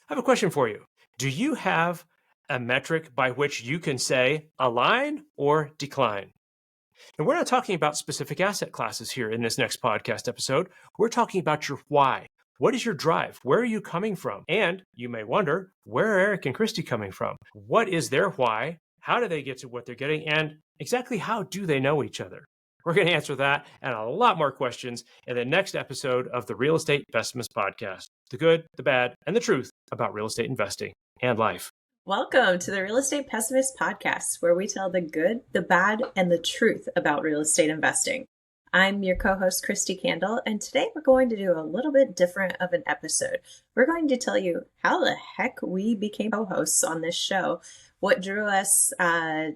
I have a question for you. Do you have a metric by which you can say align or decline? And we're not talking about specific asset classes here in this next podcast episode. We're talking about your why. What is your drive? Where are you coming from? And you may wonder, where are Erik and Kristi coming from? What is their why? How do they get to what they're getting? And exactly how do they know each other? We're going to answer that and a lot more questions in the next episode of the Real Estate Pessimist podcast. The good, the bad, and the truth about real estate investing and life. Welcome to the Real Estate Pessimist podcast, where we tell the good, the bad, and the truth about real estate investing. I'm your co-host, Kristi Kandel, and today we're going to do a little bit different of an episode. We're going to tell you how the heck we became co-hosts on this show, what drew us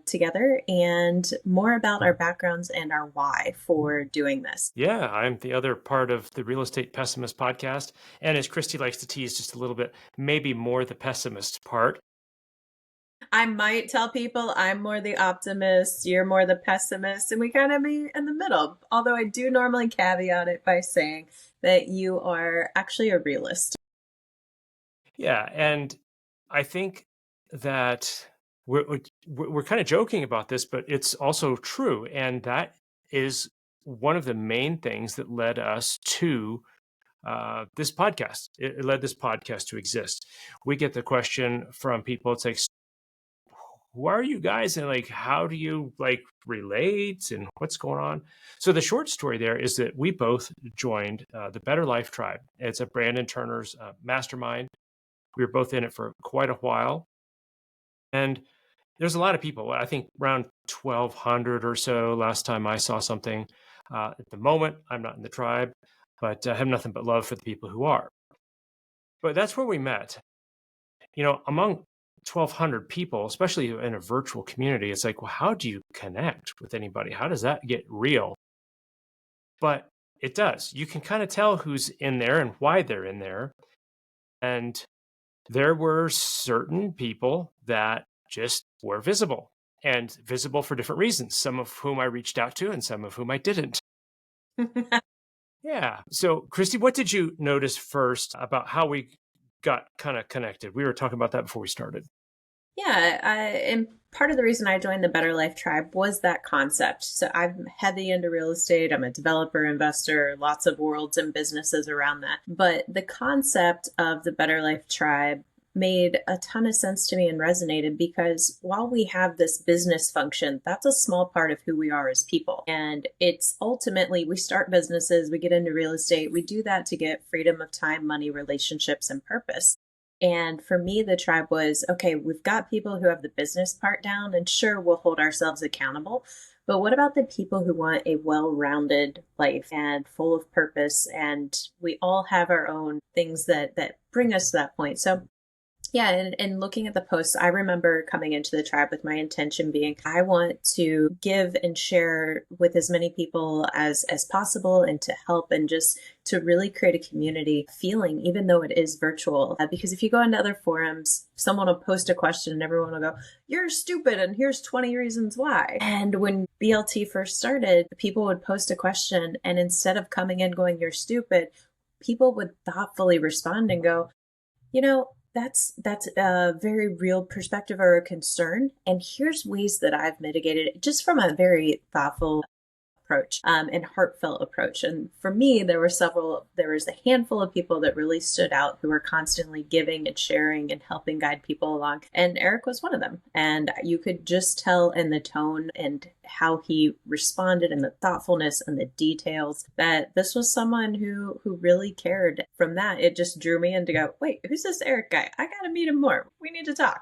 together, and more about our backgrounds and our why for doing this. Yeah, I'm the other part of the Real Estate Pessimist podcast. And as Kristi likes to tease just a little bit, maybe more the pessimist part. I might tell people I'm more the optimist, you're more the pessimist, and we kind of be in the middle. Although I do normally caveat it by saying that you are actually a realist. Yeah, and I think that we're kind of joking about this, but it's also true. And that is one of the main things that led us to this podcast. It led this podcast to exist. We get the question from people. It's like, who are you guys? And like, how do you like relate and what's going on? So the short story there is that we both joined the Better Life Tribe. It's a Brandon Turner's mastermind. We were both in it for quite a while. And there's a lot of people. I think around 1,200 or so last time I saw something. At the moment, I'm not in the tribe, but I have nothing but love for the people who are. But that's where we met. You know, among 1,200 people, especially in a virtual community, it's like, well, how do you connect with anybody? How does that get real? But it does. You can kind of tell who's in there and why they're in there. And there were certain people that just were visible and visible for different reasons, some of whom I reached out to and some of whom I didn't. Yeah. So, Kristi, what did you notice first about how we got kind of connected? We were talking about that before we started. Yeah, and part of the reason I joined the Better Life Tribe was that concept. So I'm heavy into real estate. I'm a developer, investor, lots of worlds and businesses around that. But the concept of the Better Life Tribe made a ton of sense to me and resonated because while we have this business function, that's a small part of who we are as people. And it's ultimately, we start businesses, we get into real estate, we do that to get freedom of time, money, relationships, and purpose. And for me, the tribe was, okay, we've got people who have the business part down, and sure, we'll hold ourselves accountable. But what about the people who want a well-rounded life and full of purpose? And we all have our own things that bring us to that point. So yeah, and looking at the posts, I remember coming into the tribe with my intention being, I want to give and share with as many people as possible and to help and just to really create a community feeling, even though it is virtual. Because if you go into other forums, someone will post a question and everyone will go, you're stupid and here's 20 reasons why. And when BLT first started, people would post a question and instead of coming in going, you're stupid, people would thoughtfully respond and go, you know, that's a very real perspective or a concern. And here's ways that I've mitigated it just from a very thoughtful approach and heartfelt approach. And for me, there was a handful of people that really stood out who were constantly giving and sharing and helping guide people along. And Erik was one of them. And you could just tell in the tone and how he responded and the thoughtfulness and the details that this was someone who really cared. From that, it just drew me in to go, wait, who's this Erik guy? I got to meet him more. We need to talk.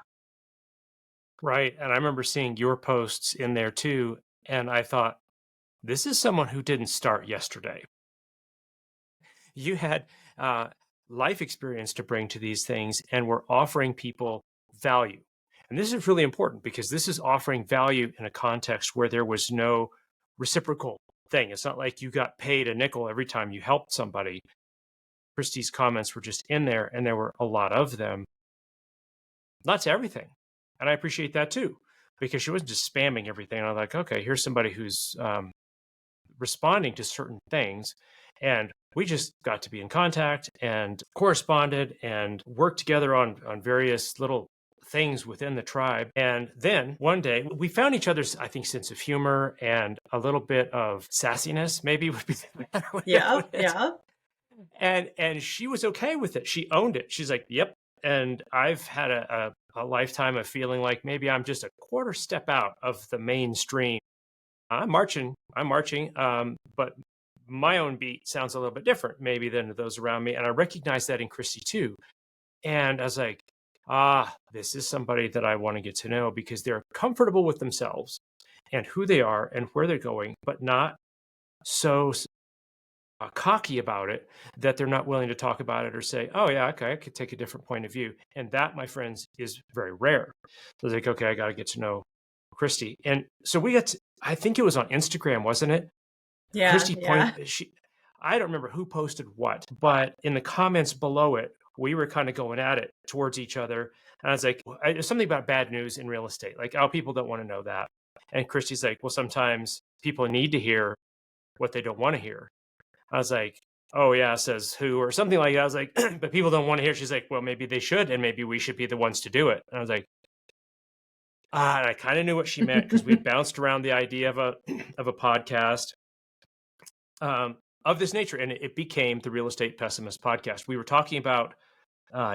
Right. And I remember seeing your posts in there too. And I thought, this is someone who didn't start yesterday. You had life experience to bring to these things and were offering people value. And this is really important because this is offering value in a context where there was no reciprocal thing. It's not like you got paid a nickel every time you helped somebody. Kristi's comments were just in there and there were a lot of them. Not to everything. And I appreciate that too, because she wasn't just spamming everything. I'm like, okay, here's somebody who's responding to certain things And we just got to be in contact and corresponded and worked together on various little things within the tribe. And then one day we found each other's, I think, sense of humor and a little bit of sassiness, maybe would be the better way to Yeah, put it. yeah. And she was okay with it. She owned it. She's like, yep. And I've had a lifetime of feeling like maybe I'm just a quarter step out of the mainstream. I'm marching. But my own beat sounds a little bit different maybe than those around me. And I recognize that in Kristi too. And I was like, this is somebody that I want to get to know because they're comfortable with themselves and who they are and where they're going, but not so cocky about it that they're not willing to talk about it or say, oh, yeah, okay, I could take a different point of view. And that, my friends, is very rare. So I was like, okay, I got to get to know Kristi. And so we got to, I think it was on Instagram, wasn't it? Yeah, Kristi yeah. I don't remember who posted what, but in the comments below it, we were kind of going at it towards each other. And I was like, there's something about bad news in real estate. Like, oh, people don't want to know that. And Kristi's like, well, sometimes people need to hear what they don't want to hear. I was like, oh, yeah, says who or something like that. I was like, but people don't want to hear. She's like, well, maybe they should. And maybe we should be the ones to do it. And I was like, and I kind of knew what she meant because we bounced around the idea of a podcast of this nature. And it became the Real Estate Pessimist podcast. We were talking about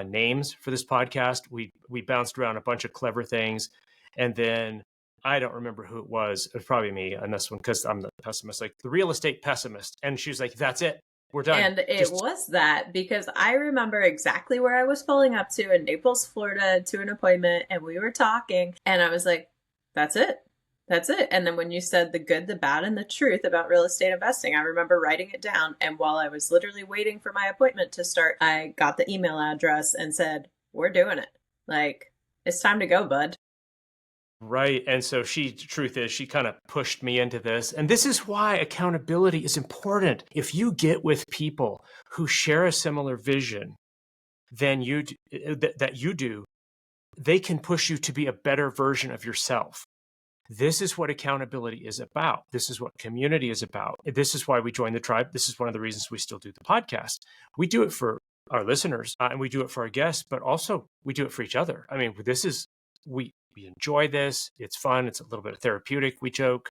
names for this podcast. We bounced around a bunch of clever things. And then I don't remember who it was. It was probably me on this one because I'm the pessimist, like the Real Estate Pessimist. And she was like, that's it. We're done. And it was that because I remember exactly where I was pulling up to in Naples, Florida to an appointment, and we were talking, and I was like, that's it. That's it. And then when you said the good, the bad, and the truth about real estate investing, I remember writing it down. And while I was literally waiting for my appointment to start, I got the email address and said, we're doing it. Like, it's time to go, bud. Right. And so truth is, she kind of pushed me into this. And this is why accountability is important. If you get with people who share a similar vision than that you do, they can push you to be a better version of yourself. This is what accountability is about. This is what community is about. This is why we joined the tribe. This is one of the reasons we still do the podcast. We do it for our listeners and we do it for our guests, but also we do it for each other. I mean, we enjoy this. It's fun. It's a little bit therapeutic. We joke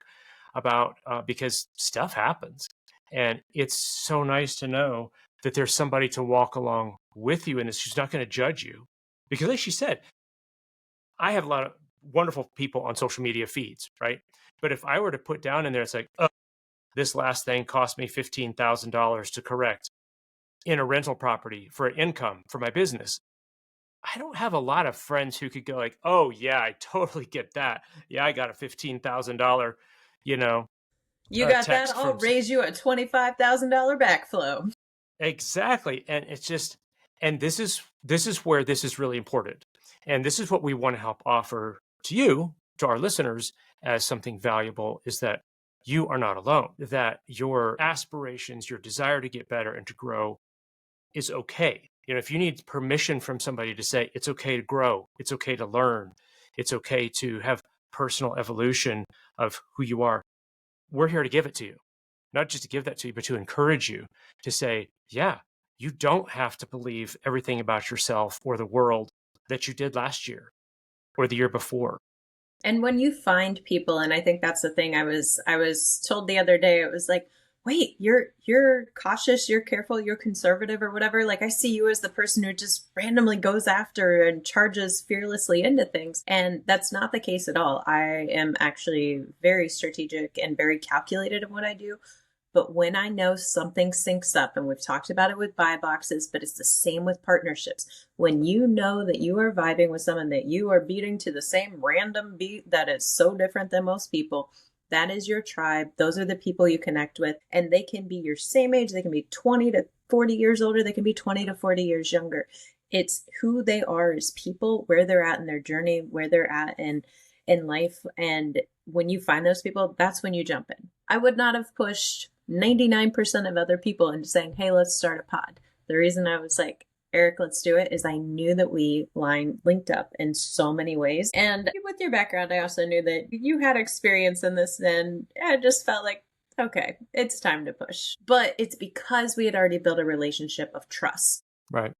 about because stuff happens. And it's so nice to know that there's somebody to walk along with you and it's just not going to judge you. Because like she said, I have a lot of wonderful people on social media feeds, right? But if I were to put down in there, it's like, oh, this last thing cost me $15,000 to correct in a rental property for income for my business. I don't have a lot of friends who could go like, oh yeah, I totally get that. Yeah, I got a $15,000, You got that? text I'll from raise you a $25,000 backflow. exactly. And it's just, and this is where this is really important. And this is what we want to help offer to you, to our listeners, as something valuable is that you are not alone, that your aspirations, your desire to get better and to grow is okay. If you need permission from somebody to say it's okay to grow, it's okay to learn, it's okay to have personal evolution of who you are, we're here to give it to you. Not just to give that to you, but to encourage you to say, yeah, you don't have to believe everything about yourself or the world that you did last year or the year before. And when you find people, and I think that's the thing I was told the other day, it was like, wait, you're cautious, you're careful, you're conservative or whatever. Like I see you as the person who just randomly goes after and charges fearlessly into things. And that's not the case at all. I am actually very strategic and very calculated in what I do. But when I know something syncs up, and we've talked about it with buy boxes, but it's the same with partnerships. When you know that you are vibing with someone, that you are beating to the same random beat that is so different than most people, that is your tribe. Those are the people you connect with. And they can be your same age. They can be 20 to 40 years older. They can be 20 to 40 years younger. It's who they are as people, where they're at in their journey, where they're at in life. And when you find those people, that's when you jump in. I would not have pushed 99% of other people into saying, hey, let's start a pod. The reason I was like, Erik, let's do it, is I knew that we linked up in so many ways. And with your background, I also knew that you had experience in this, and I just felt like okay, it's time to push. But it's because we had already built a relationship of trust. Right.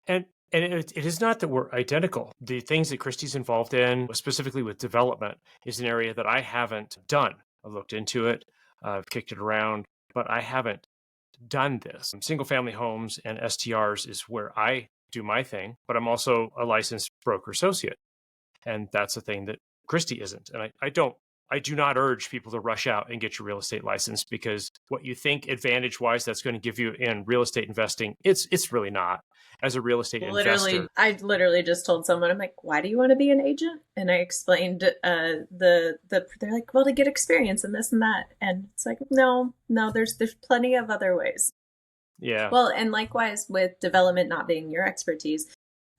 And it is not that we're identical. The things that Christie's involved in, specifically with development, is an area that I haven't done. I've looked into it, I've kicked it around, but I haven't done this. Single family homes and STRs is where I do my thing, but I'm also a licensed broker associate. And that's the thing that Christie isn't. And I do not urge people to rush out and get your real estate license, because what you think advantage wise that's going to give you in real estate investing, it's really not. As a real estate investor, I literally just told someone, I'm like, why do you want to be an agent? And I explained they're like, well, to get experience and this and that. And it's like, no, there's plenty of other ways. yeah. Well, and likewise with development not being your expertise,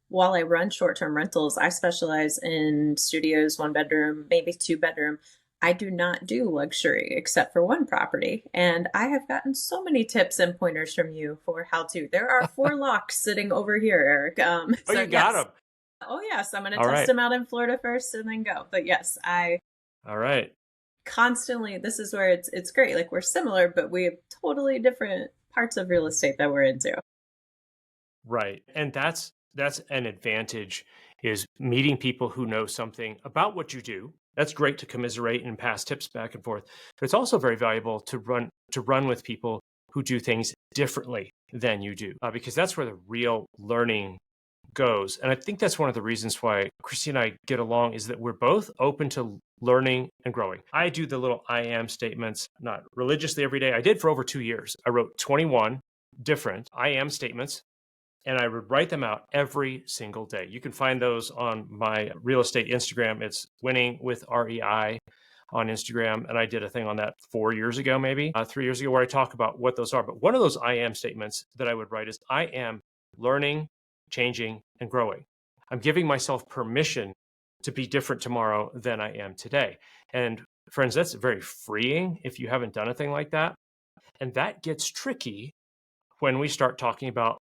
while I run short term rentals, I specialize in studios, one bedroom, maybe two bedroom. I do not do luxury except for one property. And I have gotten so many tips and pointers from you for how to. There are four locks sitting over here, Eric. Oh, So you got yes. them. Oh yes, I'm going to All test right. them out in Florida first and then go. But yes, I All right. constantly, this is where it's great. Like we're similar, but we have totally different parts of real estate that we're into. Right. And that's an advantage, is meeting people who know something about what you do. That's great to commiserate and pass tips back and forth. But it's also very valuable to run with people who do things differently than you do, because that's where the real learning goes. And I think that's one of the reasons why Christy and I get along, is that we're both open to learning and growing. I do the little I am statements, not religiously every day. I did for over 2 years. I wrote 21 different I am statements, and I would write them out every single day. You can find those on my real estate Instagram. It's winning with REI on Instagram. And I did a thing on that 4 years ago, maybe 3 years ago, where I talk about what those are. But one of those I am statements that I would write is, I am learning, changing, and growing. I'm giving myself permission to be different tomorrow than I am today. And friends, that's very freeing if you haven't done a thing like that. And that gets tricky when we start talking about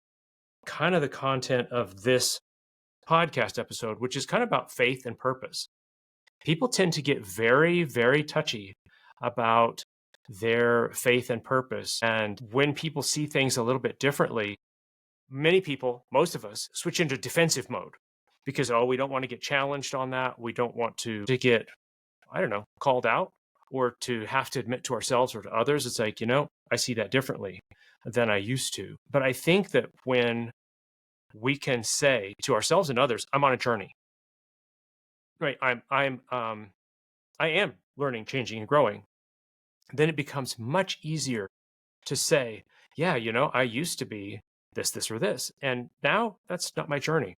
kind of the content of this podcast episode, which is kind of about faith and purpose. People tend to get very, very touchy about their faith and purpose. And when people see things a little bit differently, many people, most of us, switch into defensive mode because, oh, we don't want to get challenged on that. We don't want to get, I don't know, called out, or to have to admit to ourselves or to others. It's like, I see that differently than I used to. But I think that when we can say to ourselves and others, I'm on a journey, right? I am learning, changing, and growing. Then it becomes much easier to say, yeah, I used to be this, or this, and now that's not my journey.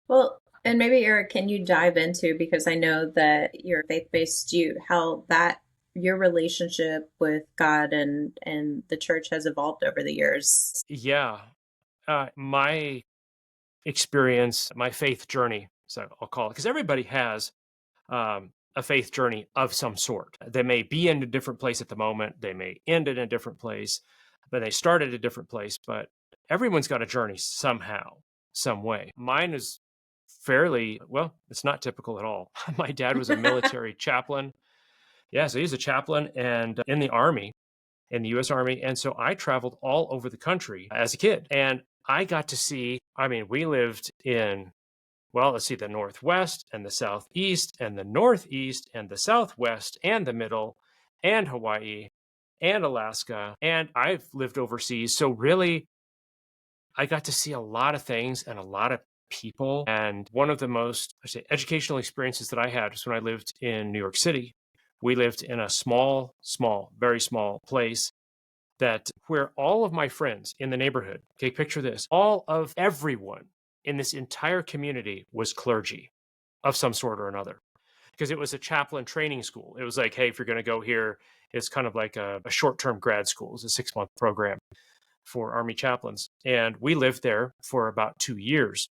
Well, and maybe Eric, can you dive into, because I know that you're faith-based, how that your relationship with God and the church has evolved over the years? Yeah. My experience, my faith journey, so I'll call it, because everybody has a faith journey of some sort. They may be in a different place at the moment, they may end in a different place, but they start at a different place. But everyone's got a journey somehow, some way. Mine is fairly, well, it's not typical at all. My dad was a military chaplain. Yeah, so he's a chaplain and in the Army, in the US Army. And so I traveled all over the country as a kid. And I got to see, I mean, we lived in, well, let's see, the Northwest and the Southeast and the Northeast and the Southwest and the Middle and Hawaii and Alaska. And I've lived overseas. So really, I got to see a lot of things and a lot of people. And one of the most, I say, educational experiences that I had was when I lived in New York City. We lived in a small, very small place, that where all of my friends in the neighborhood, okay, picture this, all of everyone in this entire community was clergy of some sort or another, because it was a chaplain training school. It was like, hey, if you're going to go here, it's kind of like a short-term grad school. It's a 6-month program for Army chaplains. And we lived there for about 2 years,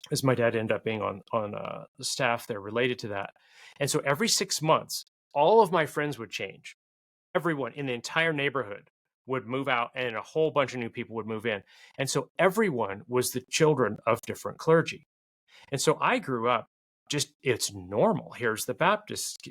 as my dad ended up being on the staff there related to that. And so every 6 months, all of my friends would change. Everyone in the entire neighborhood would move out, and a whole bunch of new people would move in. And so everyone was the children of different clergy. And so I grew up just, it's normal. Here's the Baptist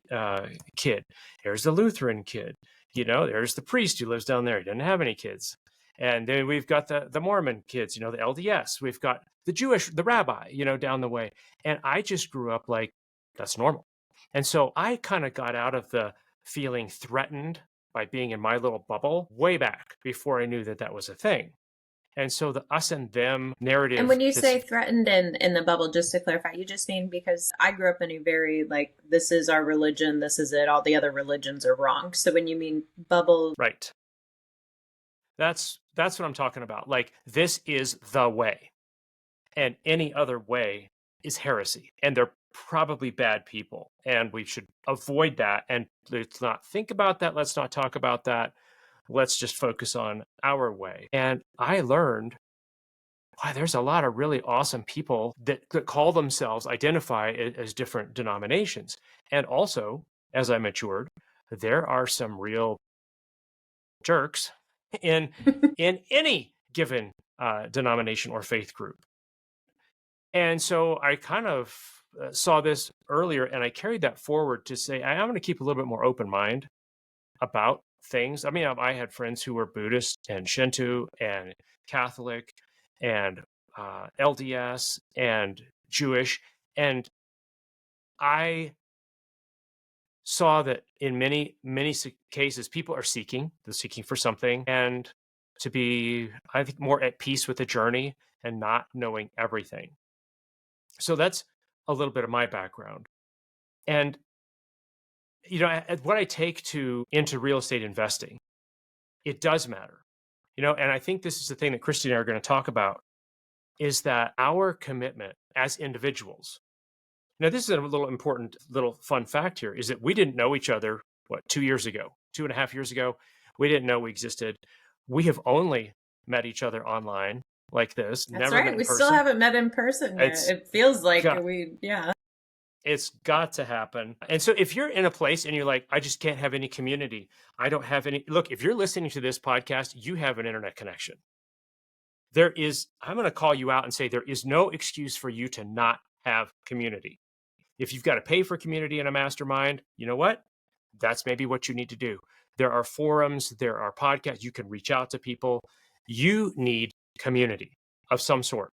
kid. Here's the Lutheran kid. There's the priest who lives down there. He doesn't have any kids. And then we've got the Mormon kids, the LDS. We've got the rabbi, down the way. And I just grew up like, that's normal. And so I kind of got out of the feeling threatened by being in my little bubble way back before I knew that that was a thing. And so the us and them And narrative when you that's say threatened in the bubble, just to clarify, you just mean because I grew up in a very like, this is our religion, this is it, all the other religions are wrong. So when you mean bubble, right. That's what I'm talking about. Like, this is the way, and any other way is heresy, and they're probably bad people, and we should avoid that. And let's not think about that. Let's not talk about that. Let's just focus on our way. And I learned, wow, there's a lot of really awesome people that call themselves, identify as different denominations. And also, as I matured, there are some real jerks in in any given denomination or faith group. And so I kind of saw this earlier, and I carried that forward to say I'm going to keep a little bit more open mind about things. I mean, I had friends who were Buddhist and Shinto and Catholic and LDS and Jewish, and I saw that in many cases people are they're seeking for something, and to be, I think, more at peace with the journey and not knowing everything. So that's a little bit of my background. And what I take to into real estate investing, it does matter. And I think this is the thing that Kristi and I are going to talk about, is that our commitment as individuals. Now, this is a little important, little fun fact here, is that we didn't know each other, 2 years ago, 2.5 years ago. We didn't know we existed. We have only met each other online like this, that's never met right. in We still person. haven't met in person yet. It's It feels like got, yeah. it's got to happen. And so if you're in a place and you're like, I just can't have any community, I don't have any, look, if you're listening to this podcast, you have an internet connection. I'm going to call you out and say there is no excuse for you to not have community. If you've got to pay for community in a mastermind, you know what? That's maybe what you need to do. There are forums, there are podcasts, you can reach out to people. You need community of some sort.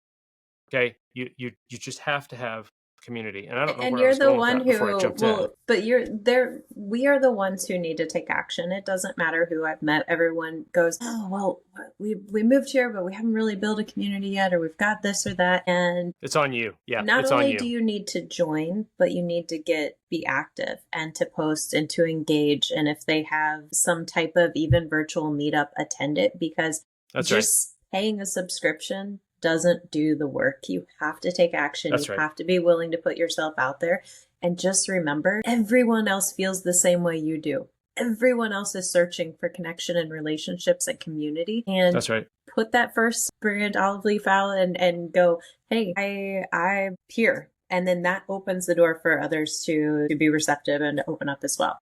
Okay? You just have to have community. And I don't know And where I you're was the going with one that before I who jumped in. will, but you're there. We are the ones who need to take action. It doesn't matter who I've met. Everyone goes, oh, well, we moved here, but we haven't really built a community yet, or we've got this or that. And It's on you. Yeah, not it's on only you. do you need to join, but you need to be active and to post and to engage. And if they have some type of even virtual meetup, attend it, because That's right. just paying a subscription doesn't do the work. You have to take action. That's You right. have to be willing to put yourself out there. And just remember, everyone else feels the same way you do. Everyone else is searching for connection and relationships and community. And That's right. put that first brand olive leaf out and go, hey, I'm here. And then that opens the door for others to be receptive and open up as well.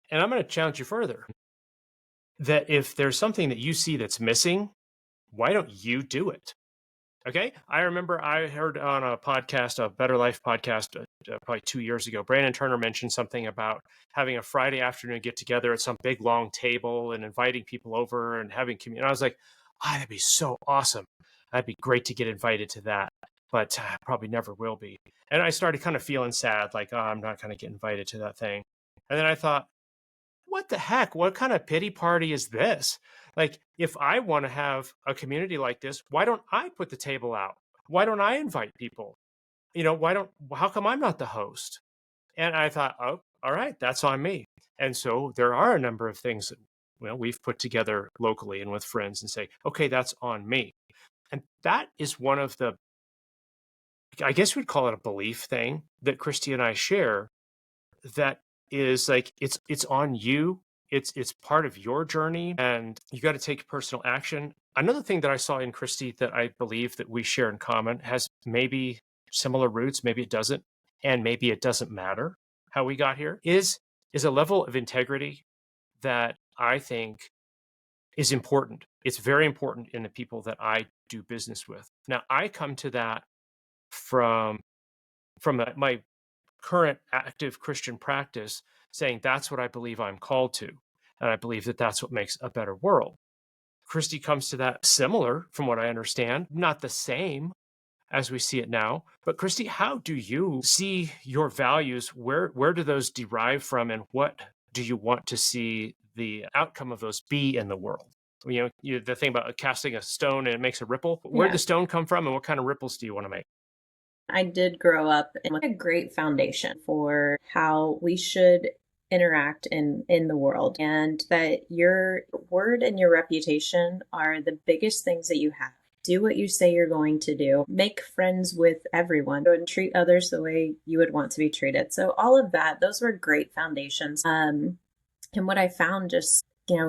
And I'm going to challenge you further, that if there's something that you see that's missing, why don't you do it? Okay. I remember I heard on a podcast, a Better Life podcast, probably 2 years ago, Brandon Turner mentioned something about having a Friday afternoon get together at some big long table and inviting people over and having community. I was like, that'd be so awesome. That'd be great to get invited to that, but probably never will be. And I started kind of feeling sad, like, oh, I'm not going to get invited to that thing. And then I thought, what the heck? What kind of pity party is this? Like, if I want to have a community like this, why don't I put the table out? Why don't I invite people? How come I'm not the host? And I thought, oh, all right, that's on me. And so there are a number of things that, we've put together locally and with friends and say, okay, that's on me. And that is one of the, I guess we'd call it a belief thing that Kristi and I share, that is like, it's on you. It's part of your journey, and you got to take personal action. Another thing that I saw in Kristi that I believe that we share in common, has maybe similar roots, maybe it doesn't, and maybe it doesn't matter how we got here, is a level of integrity that I think is important. It's very important in the people that I do business with. Now, I come to that from from my current active Christian practice, saying that's what I believe I'm called to. And I believe that that's what makes a better world. Kristi comes to that similar, from what I understand, not the same as we see it now. But Kristi, how do you see your values? Where do those derive from, and what do you want to see the outcome of those be in the world? The thing about casting a stone and it makes a ripple. Where did Yeah. the stone come from, and what kind of ripples do you want to make? I did grow up with a great foundation for how we should interact in the world, and that your word and your reputation are the biggest things that you have. Do what you say you're going to do. Make friends with everyone and treat others the way you would want to be treated. So all of that, those were great foundations. And what I found just,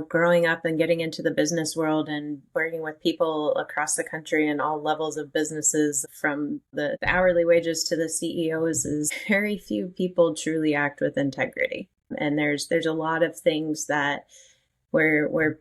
growing up and getting into the business world and working with people across the country and all levels of businesses, from the hourly wages to the CEOs, is very few people truly act with integrity. And there's a lot of things that where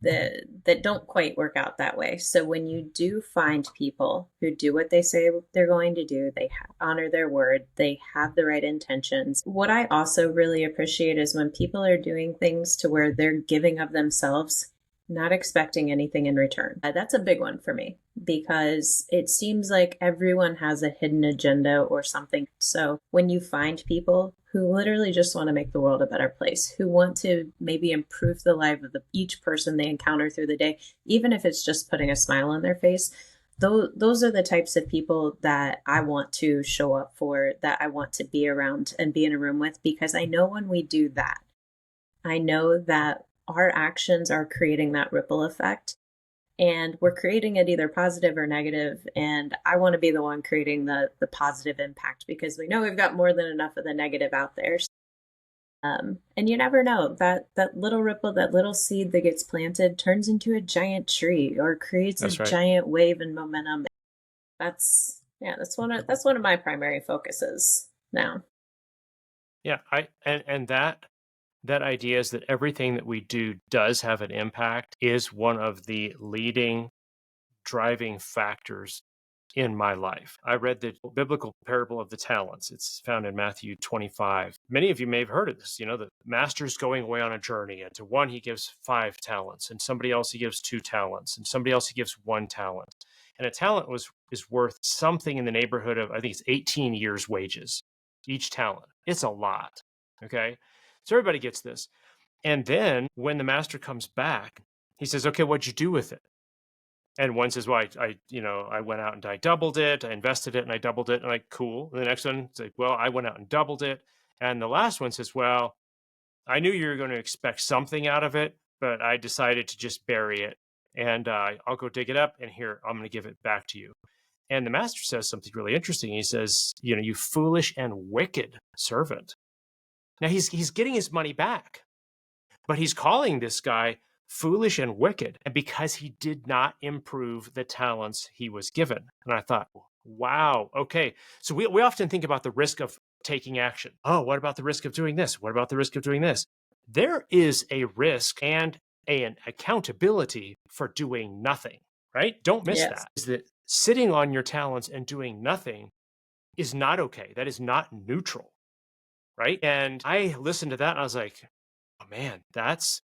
that don't quite work out that way. So when you do find people who do what they say they're going to do, they honor their word, they have the right intentions. What I also really appreciate is when people are doing things to where they're giving of themselves, not expecting anything in return. That's a big one for me, because it seems like everyone has a hidden agenda or something. So when you find people who literally just want to make the world a better place, who want to maybe improve the life of each person they encounter through the day, even if it's just putting a smile on their face, those are the types of people that I want to show up for, that I want to be around and be in a room with, because I know when we do that, I know that our actions are creating that ripple effect, and we're creating it either positive or negative. And I want to be the one creating the positive impact, because we know we've got more than enough of the negative out there. And you never know, that little ripple, that little seed that gets planted turns into a giant tree or creates a That's right. giant wave and momentum. That's one of my primary focuses now. Yeah, and that idea is that everything that we do does have an impact is one of the leading driving factors in my life. I read the biblical parable of the talents. It's found in Matthew 25. Many of you may have heard of this. The master's going away on a journey, and to one he gives 5 talents, and somebody else he gives 2 talents, and somebody else he gives 1 talent. And a talent is worth something in the neighborhood of, I think it's 18 years' wages, each talent. It's a lot. Okay. So everybody gets this. And then when the master comes back, he says, okay, what'd you do with it? And one says, well, I went out and I doubled it. I invested it and I doubled it. And I'm like, cool. And the next one is like, well, I went out and doubled it. And the last one says, well, I knew you were going to expect something out of it, but I decided to just bury it. And I'll go dig it up. And here, I'm going to give it back to you. And the master says something really interesting. He says, you foolish and wicked servant. Now he's getting his money back, but he's calling this guy foolish and wicked, and because he did not improve the talents he was given. And I thought, wow, okay. So we often think about the risk of taking action. Oh, what about the risk of doing this? What about the risk of doing this? There is a risk and an accountability for doing nothing, right? Don't miss Yes. that. Is that sitting on your talents and doing nothing is not okay. That is not neutral, right? And I listened to that and I was like, oh man, that's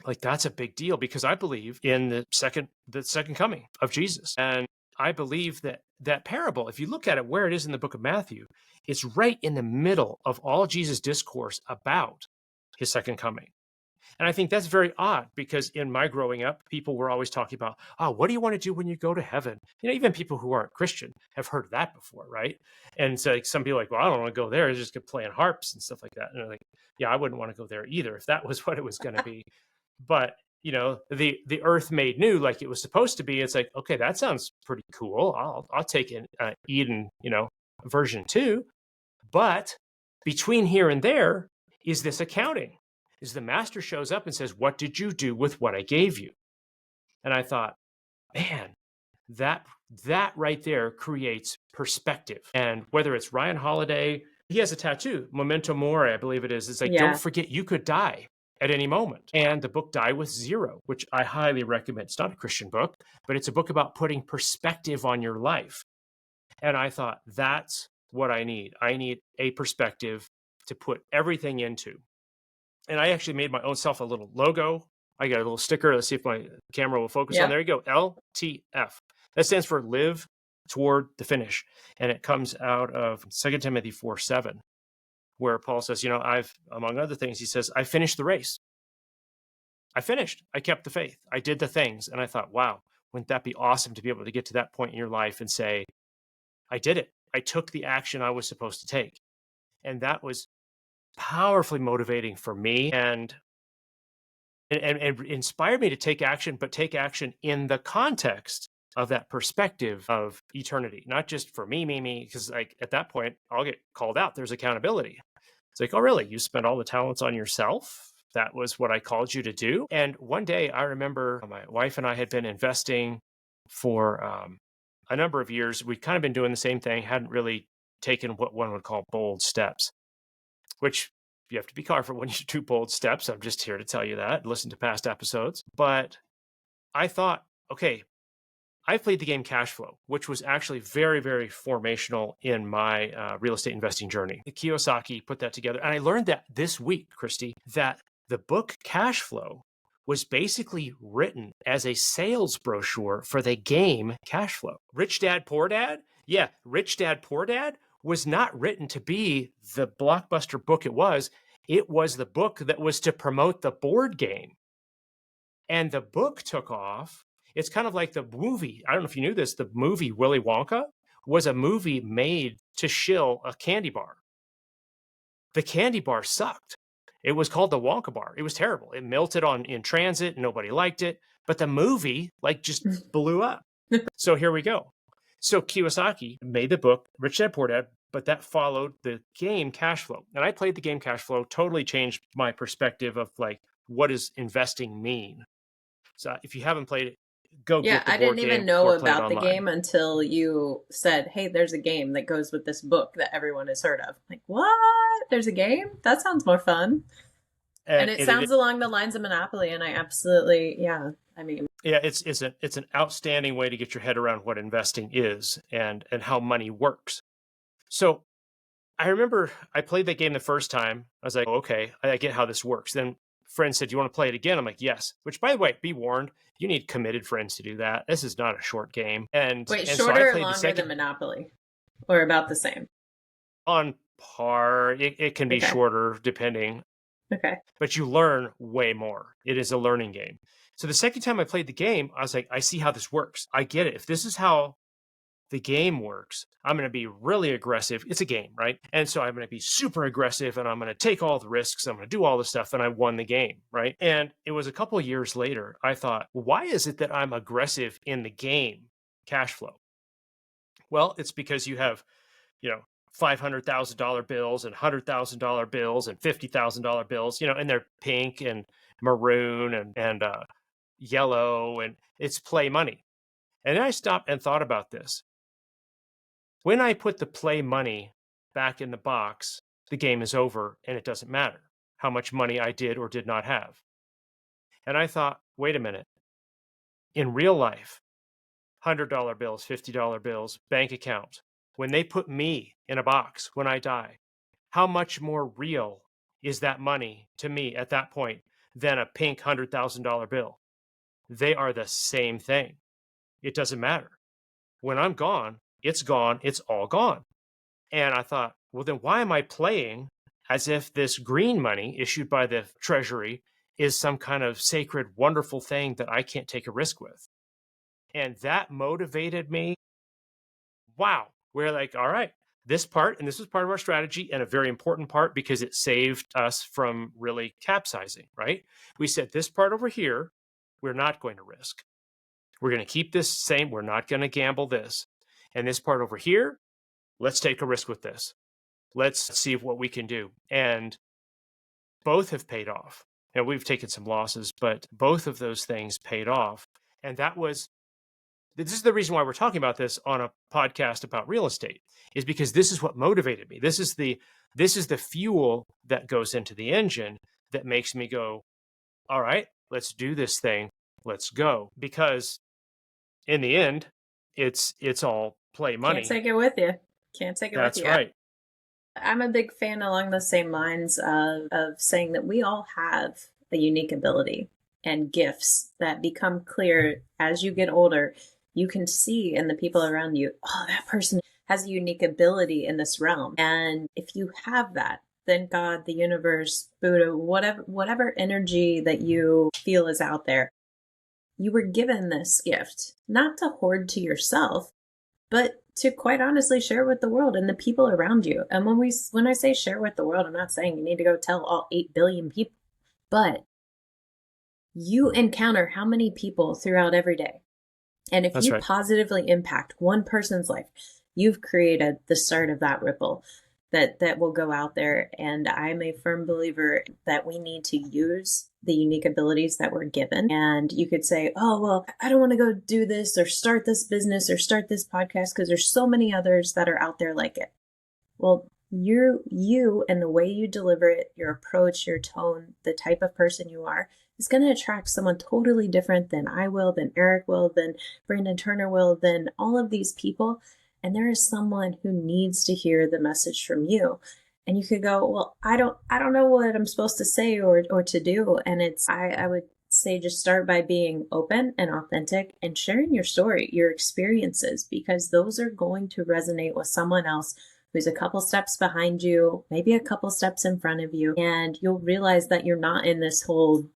a big deal, because I believe in the second coming of Jesus. And I believe that parable, if you look at it where it is in the book of Matthew, it's right in the middle of all Jesus' discourse about his second coming. And I think that's very odd, because in my growing up, people were always talking about, oh, what do you want to do when you go to heaven? Even people who aren't Christian have heard that before, right? And so some people are like, well, I don't want to go there. It's just playing harps and stuff like that. And they're like, yeah, I wouldn't want to go there either if that was what it was going to be. But the earth made new like it was supposed to be. It's like, okay, that sounds pretty cool. I'll take an Eden, version 2. But between here and there is this accounting. Is the master shows up and says, what did you do with what I gave you? And I thought, man, that right there creates perspective. And whether it's Ryan Holiday, he has a tattoo, Memento Mori, I believe it is. It's like, don't Yeah. forget you could die at any moment. And the book Die with Zero, which I highly recommend. It's not a Christian book, but it's a book about putting perspective on your life. And I thought, that's what I need. I need a perspective to put everything into. And I actually made my own self a little logo. I got a little sticker. Let's see if my camera will focus on. Yep. There you go. LTF. That stands for live toward the finish. And it comes out of 2 Timothy 4:7, where Paul says, I've, among other things, he says, I finished the race. I finished. I kept the faith. I did the things. And I thought, wow, wouldn't that be awesome to be able to get to that point in your life and say, I did it. I took the action I was supposed to take. And that was powerfully motivating for me and inspired me to take action, but take action in the context of that perspective of eternity, not just for me, because like at that point, I'll get called out. There's accountability. It's like, oh, really? You spent all the talents on yourself? That was what I called you to do. And one day I remember my wife and I had been investing for a number of years. We'd kind of been doing the same thing, hadn't really taken what one would call bold steps, which you have to be careful when you do bold steps. I'm just here to tell you that. Listen to past episodes. But I thought, okay, I played the game Cash Flow, which was actually very, very formational in my real estate investing journey. Kiyosaki put that together. And I learned that this week, Kristi, that the book Cash Flow was basically written as a sales brochure for the game Cash Flow. Rich Dad, Poor Dad? Yeah, Rich Dad, Poor Dad was not written to be the blockbuster book it was. It was the book that was to promote the board game. And the book took off. It's kind of like the movie. I don't know if you knew this. The movie Willy Wonka was a movie made to shill a candy bar. The candy bar sucked. It was called the Wonka bar. It was terrible. It melted in transit. Nobody liked it. But the movie just blew up. So here we go. So Kiyosaki made the book Rich Dad Poor Dad, but that followed the game Cash Flow. And I played the game Cash Flow, totally changed my perspective of like, what does investing mean? So if you haven't played it, go Yeah, get the I board didn't even game know or play it about the online. game until you said, "Hey, there's a game that goes with this book that everyone has heard of." Like, what? There's a game? That sounds more fun. And it It sounds along the lines of Monopoly, and I absolutely, yeah. I mean, yeah, it's an outstanding way to get your head around what investing is and how money works. So I remember I played that game the first time. I was like, oh, okay, I get how this works. Then friends said, "You want to play it again?" I'm like, yes. Which, by the way, be warned, you need committed friends to do that. This is not a short game. wait, And so I shorter or played the longer than second Monopoly? Or about the same? on par. It can be Okay. shorter depending, Okay. but you learn way more. It is a learning game. So the second time I played the game, I was like, I see how this works. I get it. If this is how the game works, I'm going to be really aggressive. It's a game, right? And so I'm going to be super aggressive and I'm going to take all the risks. I'm going to do all the stuff. And I won the game, right? And it was a couple of years later, I thought, why is it that I'm aggressive in the game Cash Flow? Well, it's because you have, $500,000 bills and $100,000 bills and $50,000 bills, and they're pink and maroon and yellow, and it's play money. And then I stopped and thought about this. When I put the play money back in the box, the game is over and it doesn't matter how much money I did or did not have. And I thought, wait a minute. In real life, $100 bills, $50 bills, bank account, when they put me in a box when I die, how much more real is that money to me at that point than a pink $100,000 bill? They are the same thing. It doesn't matter. When I'm gone, it's all gone. And I thought, well, then why am I playing as if this green money issued by the Treasury is some kind of sacred, wonderful thing that I can't take a risk with? And that motivated me. Wow. We're like, all right, this part, and this was part of our strategy and a very important part because it saved us from really capsizing, right? We said this part over here, we're not going to risk. We're going to keep this same. We're not going to gamble this. And this part over here, let's take a risk with this. Let's see what we can do. And both have paid off. And we've taken some losses, but both of those things paid off. And this is the reason why we're talking about this on a podcast about real estate, is because this is what motivated me. This is the fuel that goes into the engine that makes me go, all right, let's do this thing. Let's go. Because in the end, it's all play Can't money. take it with you. Can't take it with That's you. right. I'm a big fan along the same lines of saying that we all have a unique ability and gifts that become clear as you get older. You can see in the people around you, oh, that person has a unique ability in this realm. And if you have that, then God, the universe, Buddha, whatever energy that you feel is out there, you were given this gift, not to hoard to yourself, but to quite honestly share with the world and the people around you. And when I say share with the world, I'm not saying you need to go tell all 8 billion people, but you encounter how many people throughout every day. And if That's you right. positively impact one person's life, you've created the start of that ripple that will go out there. And I'm a firm believer that we need to use the unique abilities that we're given. And you could say, oh, well, I don't want to go do this or start this business or start this podcast because there's so many others that are out there like it. Well, you and the way you deliver it, your approach, your tone, the type of person you are, is going to attract someone totally different than I will, than Eric will, than Brandon Turner will, than all of these people. And there is someone who needs to hear the message from you. And you could go, well, I don't know what I'm supposed to say or to do. And I would say just start by being open and authentic and sharing your story, your experiences, because those are going to resonate with someone else who's a couple steps behind you, maybe a couple steps in front of you, and you'll realize that you're not in this whole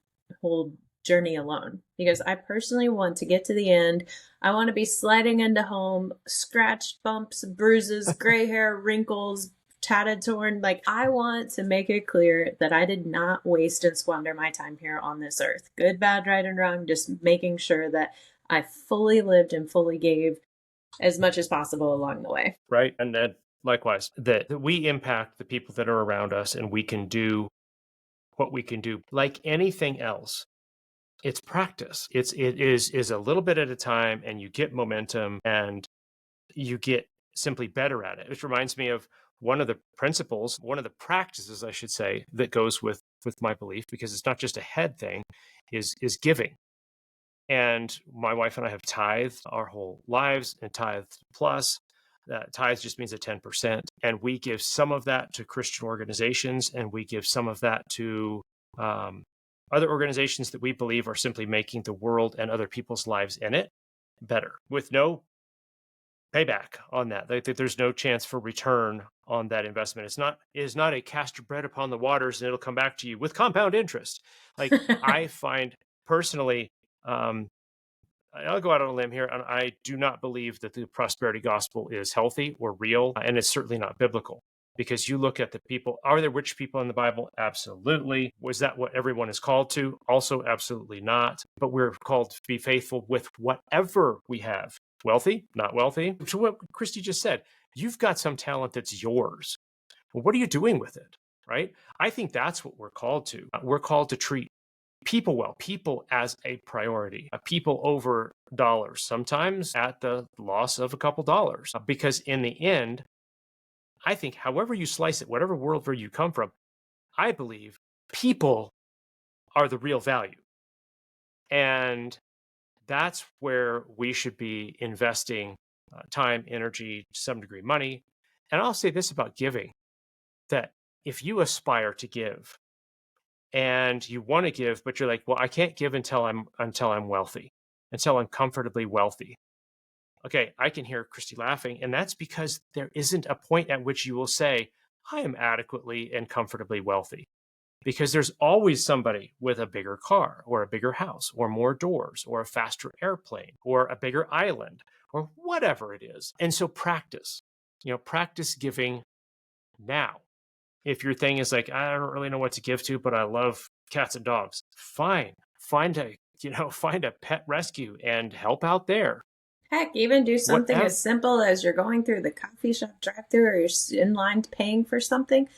journey alone. Because I personally want to get to the end. I want to be sliding into home, scratched, bumps, bruises, gray hair, wrinkles, tatted, torn. Like, I want to make it clear that I did not waste and squander my time here on this earth. Good, bad, right, and wrong. Just making sure that I fully lived and fully gave as much as possible along the way. Right. And then likewise, that we impact the people that are around us and we can do what we can do. Like anything else, it's practice. It is a little bit at a time, and you get momentum and you get simply better at it. Which reminds me of one of the principles, one of the practices, I should say, that goes with my belief, because it's not just a head thing, is giving. And my wife and I have tithed our whole lives, and tithed plus. Tithes just means a 10%. And we give some of that to Christian organizations, and we give some of that to um, other organizations that we believe are simply making the world and other people's lives in it better, with no payback on that. There's no chance for return on that investment. It is not a cast your bread upon the waters and it'll come back to you with compound interest. Like, I find personally, um, I'll go out on a limb here, and I do not believe that the prosperity gospel is healthy or real, and it's certainly not biblical. Because you look at the people, are there rich people in the Bible? Absolutely. Was that what everyone is called to? Also, absolutely not. But we're called to be faithful with whatever we have. Wealthy, not wealthy. To what Kristi just said, you've got some talent that's yours. Well, what are you doing with it? Right? I think that's what we're called to. We're called to treat people well, people as a priority, people over dollars, sometimes at the loss of a couple dollars. Because in the end, I think, however you slice it, whatever world where you come from, I believe people are the real value. And that's where we should be investing time, energy, to some degree, money. And I'll say this about giving, that if you aspire to give and you want to give, but you're like, well, I can't give until I'm wealthy, until I'm comfortably wealthy. Okay, I can hear Kristi laughing, and that's because there isn't a point at which you will say, I am adequately and comfortably wealthy. Because there's always somebody with a bigger car or a bigger house or more doors or a faster airplane or a bigger island or whatever it is. And so practice giving now. If your thing is like, I don't really know what to give to, but I love cats and dogs, fine. Find a pet rescue and help out there. Heck, even do something Whatever. as simple as you're going through the coffee shop drive-through or you're in line paying for something,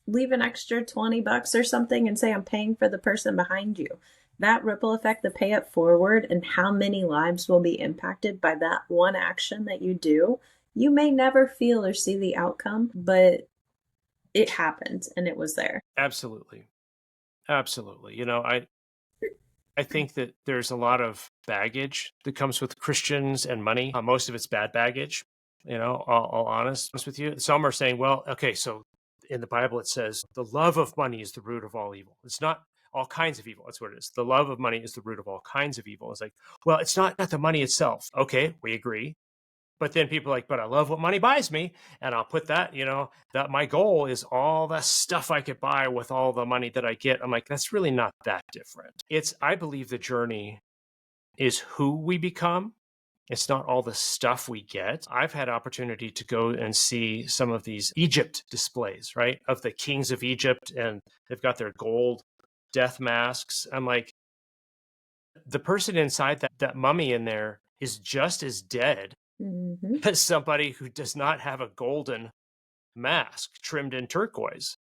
leave an extra $20 or something and say, I'm paying for the person behind you. That ripple effect, the pay it forward, and how many lives will be impacted by that one action that you do. You may never feel or see the outcome, but it happened and it was there. Absolutely. Absolutely. I think that there's a lot of baggage that comes with Christians and money. Most of it's bad baggage. all honest with you. Some are saying, well, okay, so in the Bible it says the love of money is the root of all evil. It's not all kinds of evil. That's what it is. The love of money is the root of all kinds of evil. It's like, well, it's not the money itself. Okay, we agree. But then people are like, but I love what money buys me. And I'll put that, that my goal is all the stuff I could buy with all the money that I get. I'm like, that's really not that different. I believe the journey is who we become. It's not all the stuff we get. I've had opportunity to go and see some of these Egypt displays, right? Of the kings of Egypt, and they've got their gold death masks. I'm like, the person inside that mummy in there is just as dead as somebody who does not have a golden mask trimmed in turquoise,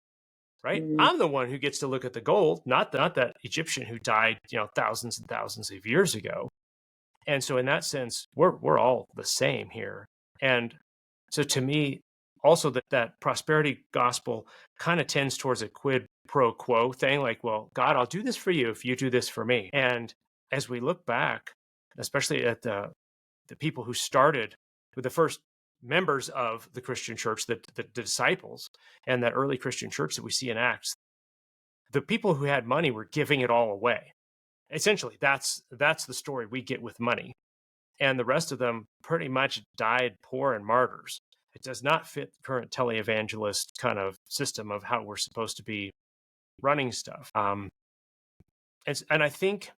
right? Mm-hmm. I'm the one who gets to look at the gold, not that Egyptian who died, thousands and thousands of years ago. And so in that sense, we're all the same here. And so to me, also that prosperity gospel kind of tends towards a quid pro quo thing, like, well, God, I'll do this for you if you do this for me. And as we look back, especially at the people who started with the first members of the Christian church, the disciples, and that early Christian church that we see in Acts, the people who had money were giving it all away. Essentially, that's the story we get with money. And the rest of them pretty much died poor and martyrs. It does not fit the current televangelist kind of system of how we're supposed to be running stuff. And I think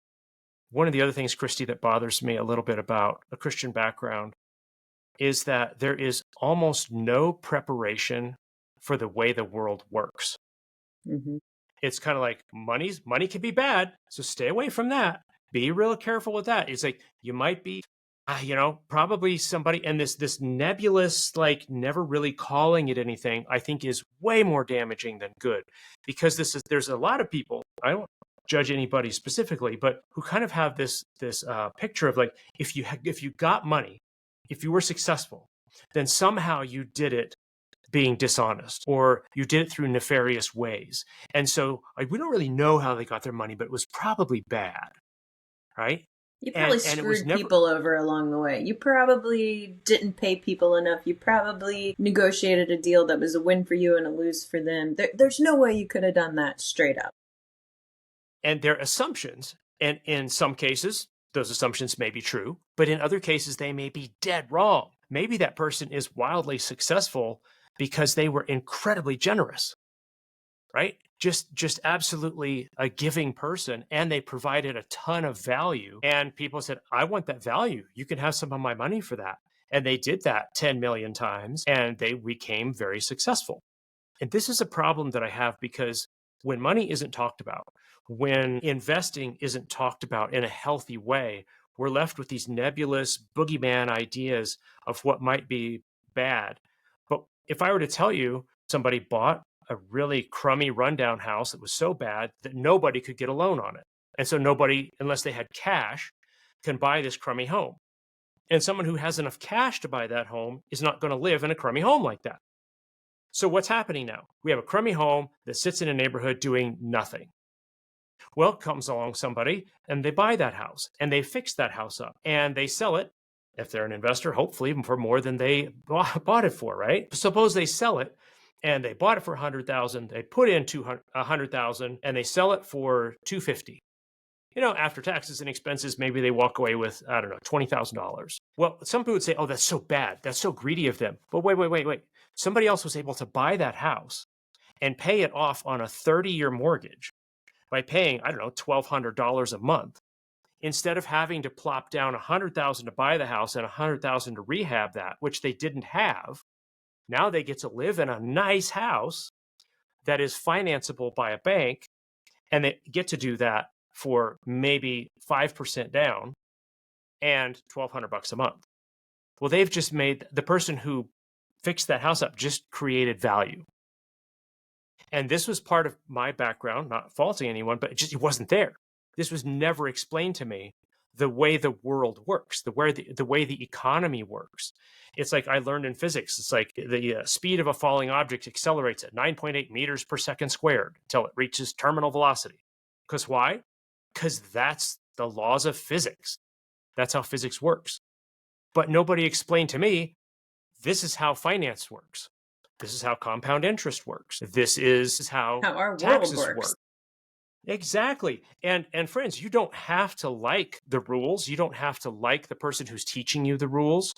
one of the other things, Kristi, that bothers me a little bit about a Christian background is that there is almost no preparation for the way the world works. Mm-hmm. It's kind of like money can be bad, so stay away from that. Be real careful with that. It's like you might be, probably somebody, and this nebulous, like never really calling it anything, I think is way more damaging than good, because there's a lot of people. I don't judge anybody specifically, but who kind of have this picture of like, if you got money, if you were successful, then somehow you did it being dishonest, or you did it through nefarious ways. And so we don't really know how they got their money, but it was probably bad, right? You probably And it was screwed never. people over along the way. You probably didn't pay people enough. You probably negotiated a deal that was a win for you and a lose for them. There's no way you could have done that straight up. And their assumptions, and in some cases, those assumptions may be true, but in other cases, they may be dead wrong. Maybe that person is wildly successful because they were incredibly generous, right? Just absolutely a giving person, and they provided a ton of value. And people said, I want that value. You can have some of my money for that. And they did that 10 million times, and they became very successful. And this is a problem that I have, because when money isn't talked about, when investing isn't talked about in a healthy way, we're left with these nebulous boogeyman ideas of what might be bad. But if I were to tell you somebody bought a really crummy rundown house that was so bad that nobody could get a loan on it, and so nobody, unless they had cash, can buy this crummy home. And someone who has enough cash to buy that home is not going to live in a crummy home like that. So what's happening now? We have a crummy home that sits in a neighborhood doing nothing. Well, comes along somebody and they buy that house and they fix that house up and they sell it, if they're an investor, hopefully for more than they bought it for, right? Suppose they sell it and they bought it for 100,000, they put in 100,000, and they sell it for 250. After taxes and expenses, maybe they walk away with, I don't know, $20,000. Well, some people would say, oh, that's so bad. That's so greedy of them. But wait. Somebody else was able to buy that house and pay it off on a 30-year mortgage by paying, I don't know, $1,200 a month, instead of having to plop down 100,000 to buy the house and 100,000 to rehab that, which they didn't have. Now they get to live in a nice house that is financeable by a bank, and they get to do that for maybe 5% down and $1,200 a month. Well, they've just made the person who fixed that house up just created value. And this was part of my background, not faulting anyone, but it wasn't there. This was never explained to me, the way the world works, the way the economy works. It's like I learned in physics. It's like the speed of a falling object accelerates at 9.8 meters per second squared until it reaches terminal velocity. Because why? Because that's the laws of physics. That's how physics works. But nobody explained to me this is how finance works. This is how compound interest works. This is how How our world taxes works. work. Exactly. And friends, you don't have to like the rules. You don't have to like the person who's teaching you the rules.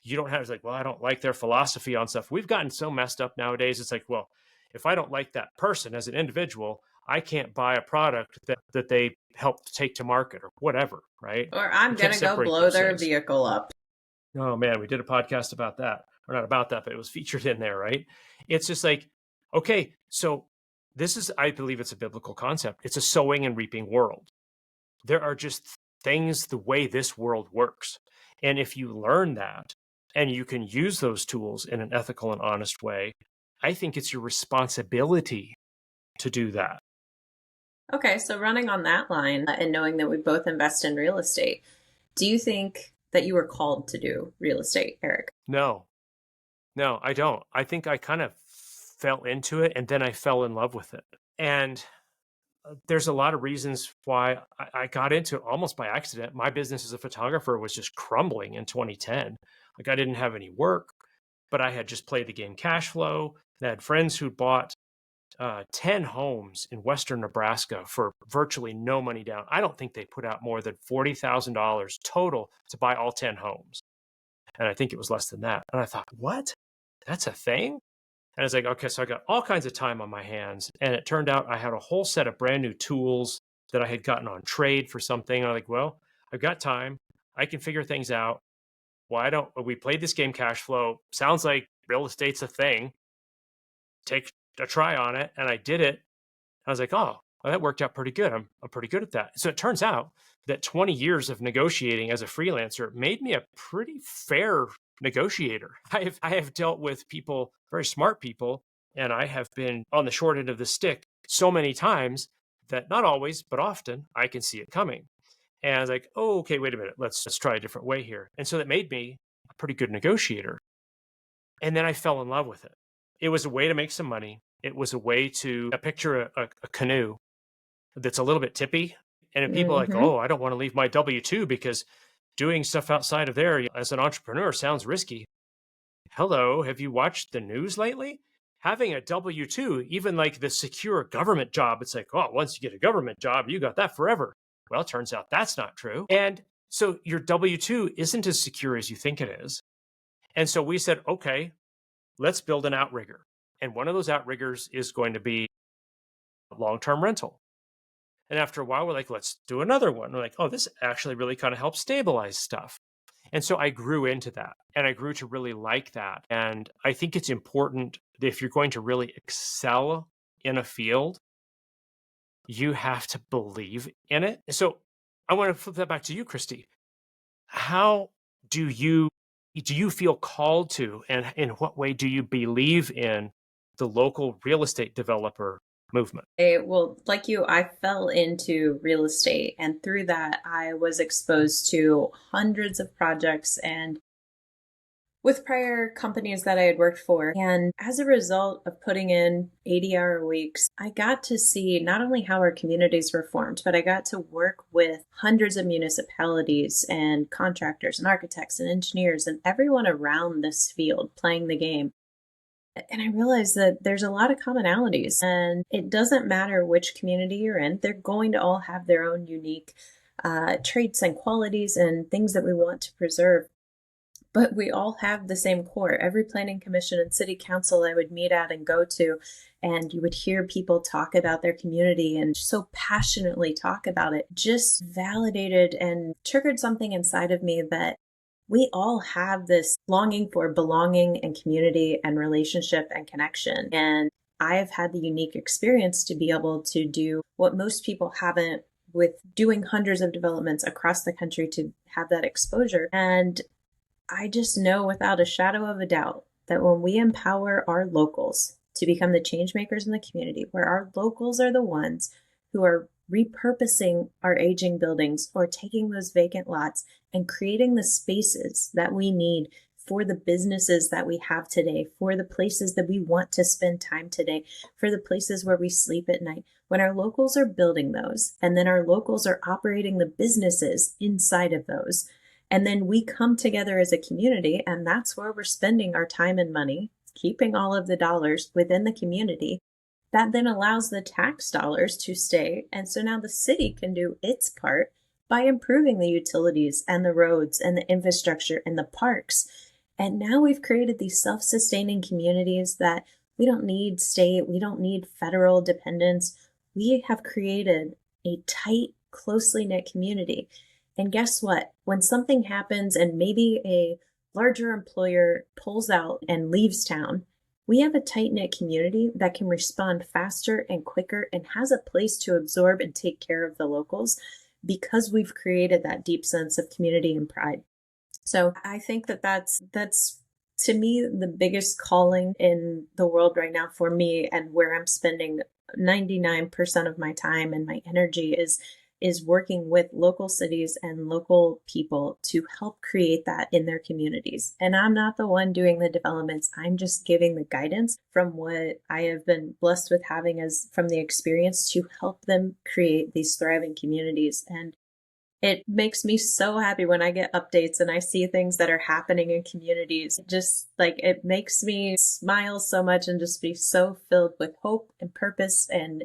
You don't have to like, well, I don't like their philosophy on stuff. We've gotten so messed up nowadays. It's like, well, if I don't like that person as an individual, I can't buy a product that they help take to market or whatever, right? Or We I'm can't going to go separate blow those their things. vehicle up. Oh man, we did a podcast about that. Or not about that, but it was featured in there, right? It's just like, okay, so this is, I believe it's a biblical concept. It's a sowing and reaping world. There are just things the way this world works. And if you learn that and you can use those tools in an ethical and honest way, I think it's your responsibility to do that. Okay, so running on that line and knowing that we both invest in real estate, do you think that you were called to do real estate, Erik? No, no, I don't. I think I kind of fell into it and then I fell in love with it. And there's a lot of reasons why I got into it almost by accident. My business as a photographer was just crumbling in 2010. Like I didn't have any work, but I had just played the game cash flow. I had friends who bought 10 homes in Western Nebraska for virtually no money down. I don't think they put out more than $40,000 total to buy all 10 homes. And I think it was less than that. And I thought, what? That's a thing? And I was like, okay, so I got all kinds of time on my hands. And it turned out I had a whole set of brand new tools that I had gotten on trade for something. And I'm like, well, I've got time. I can figure things out. Why don't we played this game cash flow? Sounds like real estate's a thing. Take a try on it. And I did it. I was like, oh, well, that worked out pretty good. I'm pretty good at that. So it turns out that 20 years of negotiating as a freelancer made me a pretty fair negotiator. I have dealt with people, very smart people, and I have been on the short end of the stick so many times that not always, but often I can see it coming. And I was like, oh, okay, wait a minute. Let's try a different way here. And so that made me a pretty good negotiator. And then I fell in love with it. It was a way to make some money. It was a way to picture a canoe that's a little bit tippy. And if people are like, Mm-hmm. oh, I don't want to leave my W 2 because doing stuff outside of there as an entrepreneur sounds risky. Hello, have you watched the news lately? Having a W 2, even like the secure government job, it's like, oh, once you get a government job, you got that forever. Well, it turns out that's not true. And so your W 2 isn't as secure as you think it is. And so we said, okay, let's build an outrigger. And one of those outriggers is going to be long term rental. And after a while, we're like, let's do another one. We're like, oh, this actually really kind of helps stabilize stuff. And so I grew into that and I grew to really like that. And I think it's important that if you're going to really excel in a field, you have to believe in it. So I want to flip that back to you, Kristi. How do you feel called to, and in what way do you believe in the local real estate developer movement? Well, like you, I fell into real estate, and through that, I was exposed to hundreds of projects and with prior companies that I had worked for. And as a result of putting in 80-hour weeks, I got to see not only how our communities were formed, but I got to work with hundreds of municipalities and contractors and architects and engineers and everyone around this field playing the game. And I realized that there's a lot of commonalities, and it doesn't matter which community you're in, they're going to all have their own unique traits and qualities and things that we want to preserve. But we all have the same core. Every planning commission and city council I would meet at and go to, and you would hear people talk about their community and so passionately talk about it, just validated and triggered something inside of me that we all have this longing for belonging and community and relationship and connection. And I've had the unique experience to be able to do what most people haven't, with doing hundreds of developments across the country, to have that exposure. And I just know without a shadow of a doubt that when we empower our locals to become the change makers in the community, where our locals are the ones who are repurposing our aging buildings or taking those vacant lots and creating the spaces that we need for the businesses that we have today, for the places that we want to spend time today, for the places where we sleep at night. When our locals are building those, and then our locals are operating the businesses inside of those, And then we come together as a community, and that's where we're spending our time and money, keeping all of the dollars within the community. That then allows the tax dollars to stay. And so now the city can do its part by improving the utilities and the roads and the infrastructure and the parks. And now we've created these self-sustaining communities that we don't need state, we don't need federal dependence. We have created a tight, closely knit community. And guess what? When something happens and maybe a larger employer pulls out and leaves town, we have a tight knit community that can respond faster and quicker and has a place to absorb and take care of the locals because we've created that deep sense of community and pride. So I think that that's to me the biggest calling in the world right now for me, and where I'm spending 99% of my time and my energy is working with local cities and local people to help create that in their communities. And I'm not the one doing the developments. I'm just giving the guidance from what I have been blessed with having as from the experience to help them create these thriving communities. And it makes me so happy when I get updates and I see things that are happening in communities. Just like it makes me smile so much and just be so filled with hope and purpose and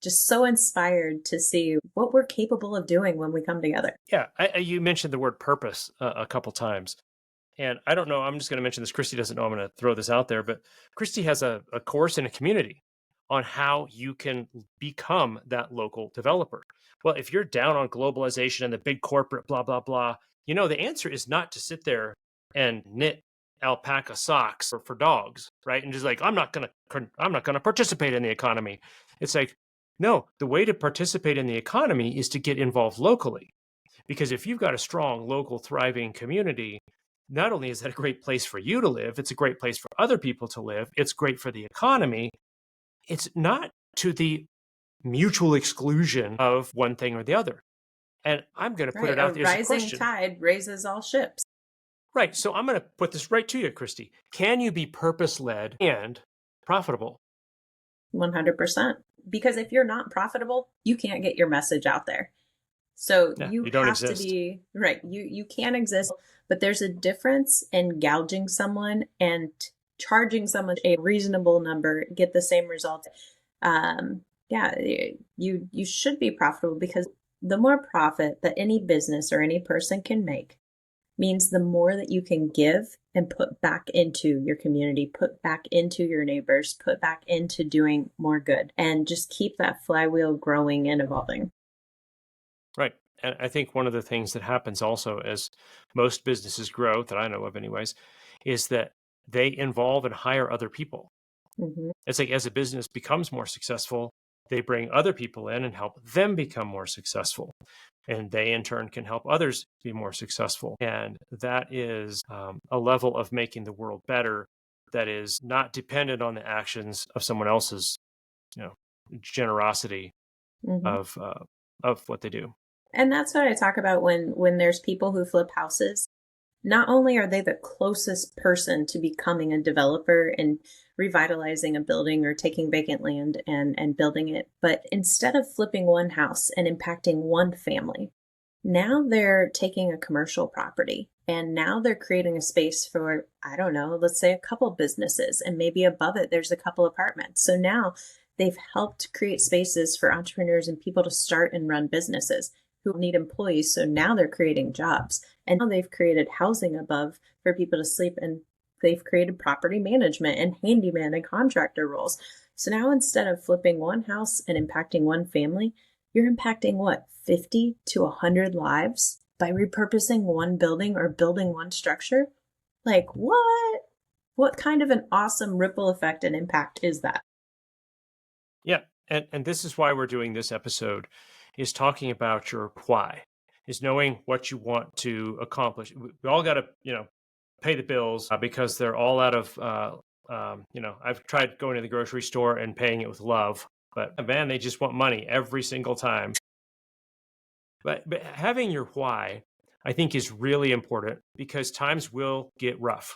just so inspired to see what we're capable of doing when we come together. Yeah, you mentioned the word purpose a couple times. And I don't know, I'm just going to mention this. Kristi doesn't know I'm going to throw this out there, but Kristi has a course in a community on how you can become that local developer. Well, if you're down on globalization and the big corporate blah, blah, blah, the answer is not to sit there and knit alpaca socks for dogs, right? And just like, I'm not going to participate in the economy. It's like, no, the way to participate in the economy is to get involved locally. Because if you've got a strong, local, thriving community, not only is that a great place for you to live, it's a great place for other people to live. It's great for the economy. It's not to the mutual exclusion of one thing or the other. And I'm going to put Right. it A out there as a rising question. tide raises all ships. Right. So I'm going to put this right to you, Kristi. Can you be purpose-led and profitable? 100%. Because if you're not profitable, you can't get your message out there. So Yeah, you you don't have to exist. be right. You can't exist, but there's a difference in gouging someone and charging someone a reasonable number, get the same result. Yeah, you should be profitable, because the more profit that any business or any person can make means the more that you can give and put back into your community, put back into your neighbors, put back into doing more good, and just keep that flywheel growing and evolving. Right. And I think one of the things that happens also as most businesses grow, that I know of anyways, is that they involve and hire other people. Mm-hmm. It's like as a business becomes more successful, they bring other people in and help them become more successful. And they in turn can help others be more successful. And that is a level of making the world better that is not dependent on the actions of someone else's, generosity Mm-hmm. of what they do. And that's what I talk about when there's people who flip houses. Not only are they the closest person to becoming a developer and revitalizing a building or taking vacant land and building it, but instead of flipping one house and impacting one family, now they're taking a commercial property and now they're creating a space for, I don't know, let's say a couple businesses, and maybe above it there's a couple apartments. So now they've helped create spaces for entrepreneurs and people to start and run businesses who need employees. So now they're creating jobs, and now they've created housing above for people to sleep, and they've created property management and handyman and contractor roles. So now instead of flipping one house and impacting one family, you're impacting what, 50 to 100 lives by repurposing one building or building one structure? Like what? What kind of an awesome ripple effect and impact is that? Yeah. And this is why we're doing this episode, is talking about your why, is knowing what you want to accomplish. We all got to, pay the bills because they're all out of, I've tried going to the grocery store and paying it with love, but man, they just want money every single time. But having your why, I think, is really important, because times will get rough,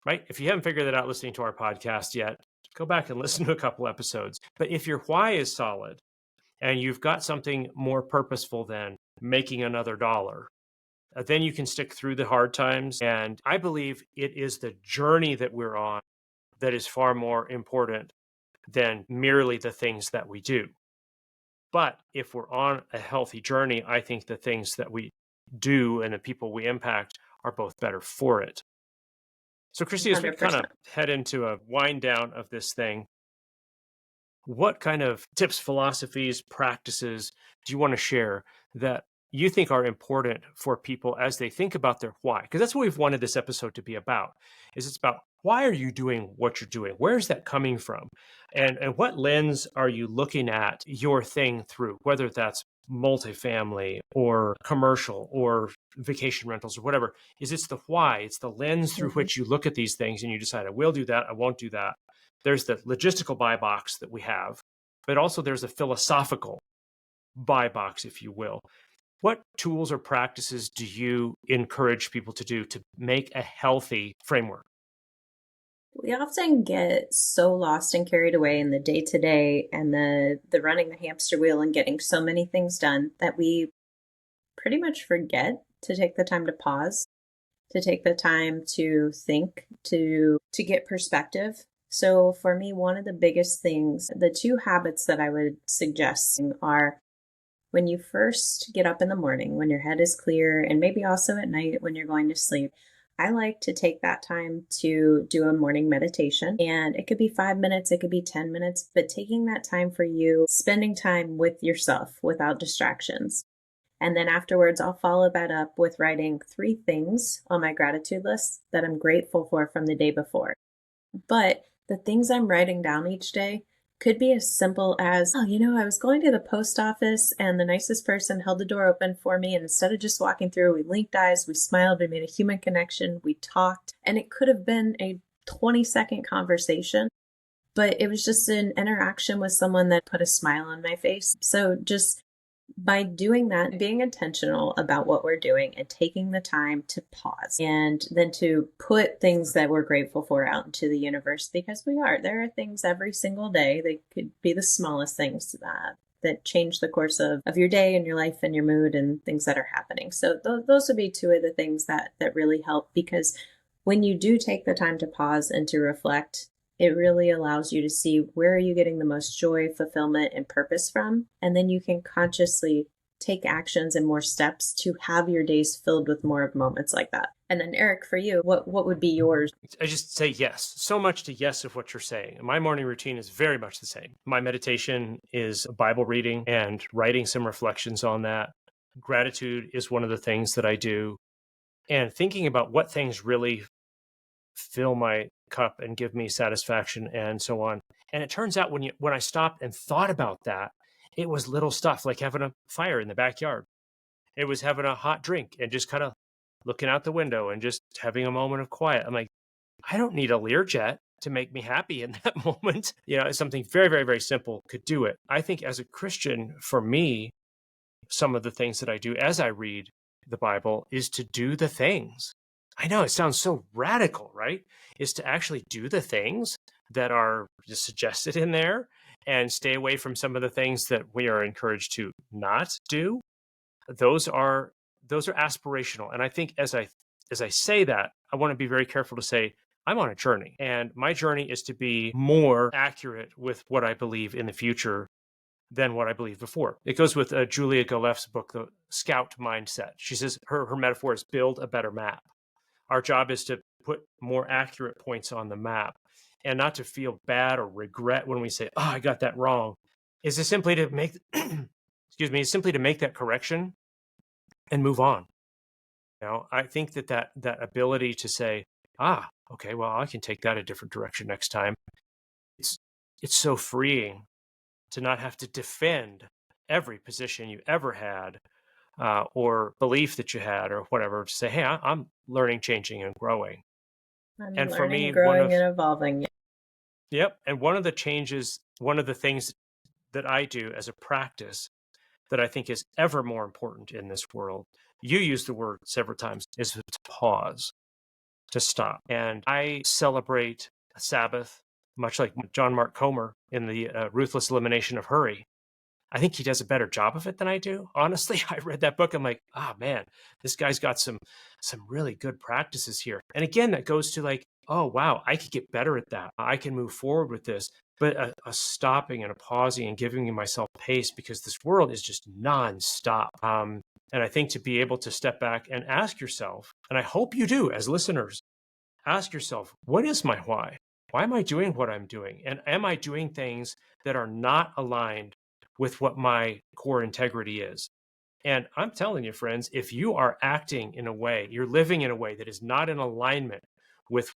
right? If you haven't figured that out listening to our podcast yet, go back and listen to a couple episodes. But if your why is solid and you've got something more purposeful than making another dollar, then you can stick through the hard times. And I believe it is the journey that we're on that is far more important than merely the things that we do. But if we're on a healthy journey, I think the things that we do and the people we impact are both better for it. So, Christy, as we kind of 100%. head into a wind down of this thing, what kind of tips, philosophies, practices do you want to share that you think are important for people as they think about their why? Because that's what we've wanted this episode to be about. Is it's about why are you doing what you're doing? Where's that coming from? And what lens are you looking at your thing through, whether that's multifamily or commercial or vacation rentals or whatever, is it's the why, it's the lens through Mhm. which you look at these things and you decide, I will do that, I won't do that. There's the logistical buy box that we have, but also there's a philosophical buy box, if you will. What tools or practices do you encourage people to do to make a healthy framework? We often get so lost and carried away in the day to day and the running the hamster wheel and getting so many things done that we pretty much forget to take the time to pause, to take the time to think, to get perspective. So for me, one of the biggest things, the two habits that I would suggest are when you first get up in the morning, when your head is clear, and maybe also at night when you're going to sleep, I like to take that time to do a morning meditation. And it could be 5 minutes, it could be 10 minutes, but taking that time for you, spending time with yourself without distractions. And then afterwards, I'll follow that up with writing 3 things on my gratitude list that I'm grateful for from the day before. But the things I'm writing down each day could be as simple as, oh, I was going to the post office and the nicest person held the door open for me. And instead of just walking through, we linked eyes, we smiled, we made a human connection, we talked. And it could have been a 20-second conversation, but it was just an interaction with someone that put a smile on my face. So just by doing that, being intentional about what we're doing and taking the time to pause and then to put things that we're grateful for out into the universe, because there are things every single day. They could be the smallest things that change the course of your day and your life and your mood and things that are happening. So those would be two of the things that really help, because when you do take the time to pause and to reflect, it really allows you to see where are you getting the most joy, fulfillment, and purpose from. And then you can consciously take actions and more steps to have your days filled with more of moments like that. And then Erik, for you, what would be yours? I just say yes, so much to yes of what you're saying. My morning routine is very much the same. My meditation is Bible reading and writing some reflections on that. Gratitude is one of the things that I do. And thinking about what things really fill my cup and give me satisfaction and so on. And it turns out when I stopped and thought about that, it was little stuff like having a fire in the backyard. It was having a hot drink and just kind of looking out the window and just having a moment of quiet. I'm like, I don't need a Learjet to make me happy in that moment. Something very, very, very simple could do it. I think as a Christian, for me, some of the things that I do as I read the Bible is to do the things. I know it sounds so radical, right? Is to actually do the things that are just suggested in there and stay away from some of the things that we are encouraged to not do. Those are aspirational. And I think as I say that, I want to be very careful to say I'm on a journey, and my journey is to be more accurate with what I believe in the future than what I believed before. It goes with Julia Galef's book, The Scout Mindset. She says her metaphor is build a better map. Our job is to put more accurate points on the map and not to feel bad or regret when we say, oh, I got that wrong. Is it simply to make, excuse me, simply to make that correction and move on. I think that ability to say, okay, well, I can take that a different direction next time. It's it's so freeing to not have to defend every position you ever had or belief that you had or whatever. To say, hey, I'm learning, changing, and growing. I'm And for learning, me, growing, and evolving. and one of the changes, one of the things that I do as a practice that I think is ever more important in this world, you use the word several times, is to pause, to stop. And I celebrate Sabbath, much like John Mark Comer in the Ruthless Elimination of Hurry. I think he does a better job of it than I do. Honestly, I read that book. I'm like, oh man, this guy's got some really good practices here. And again, that goes to like, oh wow, I could get better at that. I can move forward with this. But a stopping and a pausing and giving myself pace, because this world is just nonstop. And I think to be able to step back and ask yourself, and I hope you do as listeners, ask yourself, what is my why? Why am I doing what I'm doing? And am I doing things that are not aligned with what my core integrity is? And I'm telling you, friends, if you are acting in a way, you're living in a way that is not in alignment with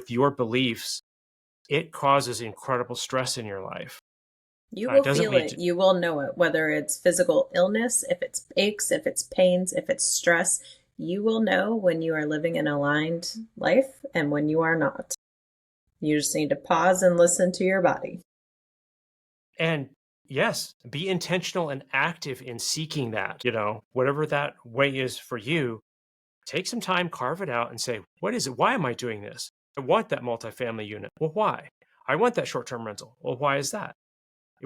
your beliefs, it causes incredible stress in your life. You It will doesn't feel lead it. to, You will know it, whether it's physical illness, if it's aches, if it's pains, if it's stress. You will know when you are living an aligned life and when you are not. You just need to pause and listen to your body. and yes, be intentional and active in seeking that, whatever that way is for you. Take some time, carve it out, and say, what is it? Why am I doing this? I want that multifamily unit. Well, why? I want that short term rental. Well, why is that?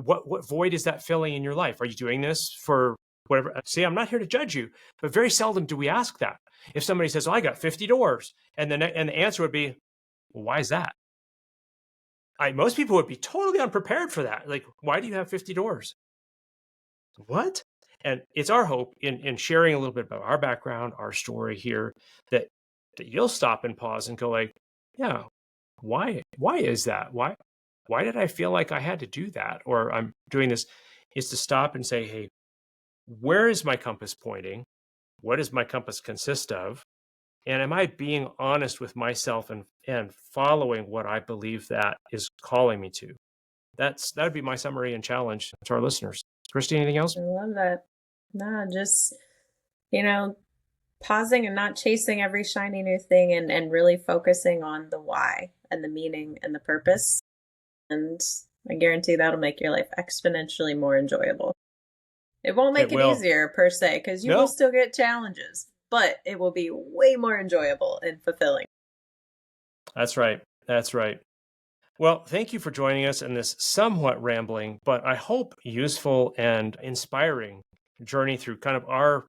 What void is that filling in your life? Are you doing this for whatever? See, I'm not here to judge you, but very seldom do we ask that. If somebody says, "Oh, I got 50 doors," and the answer would be, well, "Why is that?" Most people would be totally unprepared for that. Like, why do you have 50 doors? What? And it's our hope in sharing a little bit about our background, our story here, that you'll stop and pause and go like, yeah, why is that? Why did I feel like I had to do that? Or I'm doing this, is to stop and say, hey, where is my compass pointing? What does my compass consist of? And am I being honest with myself and following what I believe that is calling me to? That'd be my summary and challenge to our listeners. Kristi, anything else? I love that. Nah, just, you know, pausing and not chasing every shiny new thing and really focusing on the why and the meaning and the purpose. And I guarantee that'll make your life exponentially more enjoyable. It won't It make it will. easier per se, because you will No, still get challenges, but it will be way more enjoyable and fulfilling. that's right. That's right. Well, thank you for joining us in this somewhat rambling, but I hope useful and inspiring journey through kind of our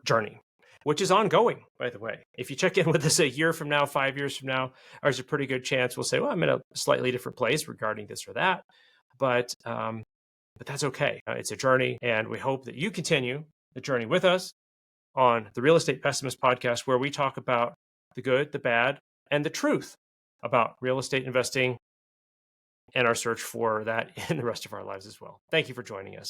journey, which is ongoing, by the way. If you check in with us a year from now, 5 years from now, there's a pretty good chance we'll say, well, I'm in a slightly different place regarding this or that. But that's okay. It's a journey, and we hope that you continue the journey with us on the Real Estate Pessimist podcast, where we talk about the good, the bad, and the truth about real estate investing and our search for that in the rest of our lives as well. Thank you for joining us.